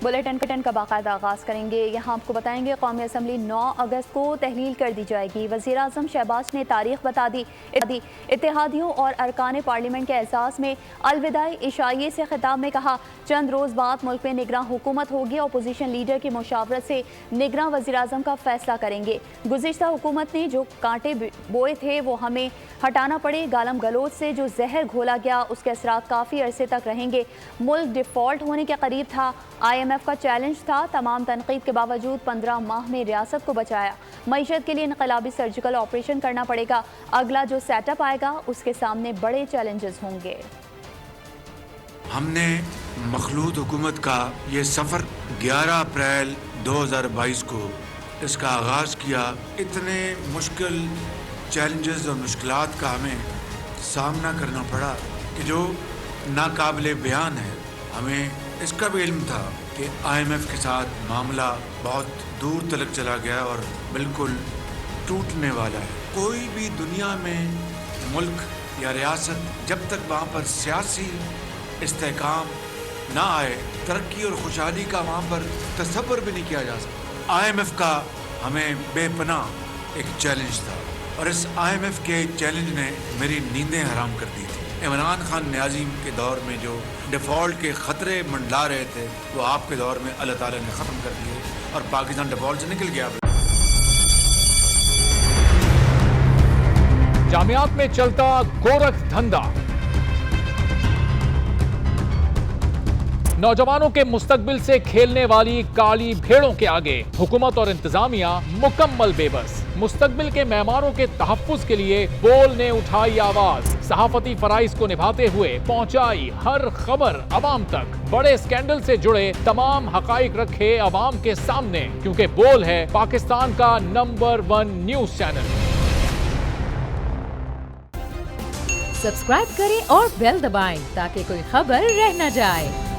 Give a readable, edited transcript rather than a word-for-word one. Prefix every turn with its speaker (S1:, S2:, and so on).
S1: Bulletin का बाकायदा आगाज़ करेंगे। यहाँ आपको बताएंगे कौमी असम्बली 9 अगस्त को तहलील कर दी जाएगी। वज़ीर आज़म शहबाज ने तारीख बता दी। इत्तेहादियों और अरकान पार्लियामेंट के एहसास में अलविदाई इशाइये से खिताब में कहा, चंद रोज़ बाद मुल्क में निगरान हुकूमत होगी। अपोजिशन लीडर की मुशावरत से निगरान वज़ीर आज़म का फैसला करेंगे। गुज़िश्ता हुकूमत ने जो कांटे बोए थे वो हमें हटाना पड़े। गालम गलोच से जो जहर घोला गया उसके असरात काफ़ी अरसे तक रहेंगे। मुल्क डिफ़ॉल्ट होने के करीब था। IMF का चैलेंज था। तमाम तनकीद के बावजूद 15 माह में रियासत को बचाया। मईशत के लिए इनकलाबी सर्जिकल ऑपरेशन करना पड़ेगा। अगला जो सेटअप आएगा उसके सामने बड़े चैलेंजेस होंगे।
S2: हमने मखलूत हुकूमत का ये सफ़र 11 अप्रैल 2022 को इसका आगाज़ किया। इतने मुश्किल चैलेंजेस और मुश्किलात का हमें सामना करना पड़ा कि जो नाकाबिले बयान है। हमें इसका भी इल्म था कि IMF के साथ मामला बहुत दूर तलक चला गया और बिल्कुल टूटने वाला है। कोई भी दुनिया में मुल्क या रियासत जब तक वहाँ पर सियासी इस्तेहकाम ना आए, तरक्की और खुशहाली का वहाँ पर तसव्वुर भी नहीं किया जा सकता। IMF का हमें बेपनाह एक चैलेंज था और इस IMF के चैलेंज ने मेरी नींदें हराम कर दी थी। इमरान खान न्याज़ीम के दौर में जो डिफ़ॉल्ट के ख़तरे मंडला रहे थे वो आपके दौर में अल्लाह ताला ने ख़त्म कर दिए और पाकिस्तान डिफ़ॉल्ट से निकल गया।
S3: जामियात में चलता गोरख धंधा, नौजवानों के मुस्तकबिल से खेलने वाली काली भेड़ों के आगे हुकूमत और इंतजामिया मुकम्मल बेबस। मुस्तकबिल के मेहमानों के तहफ्फुज़ के लिए बोल ने उठाई आवाज। सहाफती फराइज को निभाते हुए पहुंचाई हर खबर अवाम तक। बड़े स्कैंडल से जुड़े तमाम हकाइक रखे अवाम के सामने, क्योंकि बोल है पाकिस्तान का नंबर 1 न्यूज चैनल।
S4: सब्सक्राइब करें और बेल दबाएं ताकि कोई खबर रह न जाए।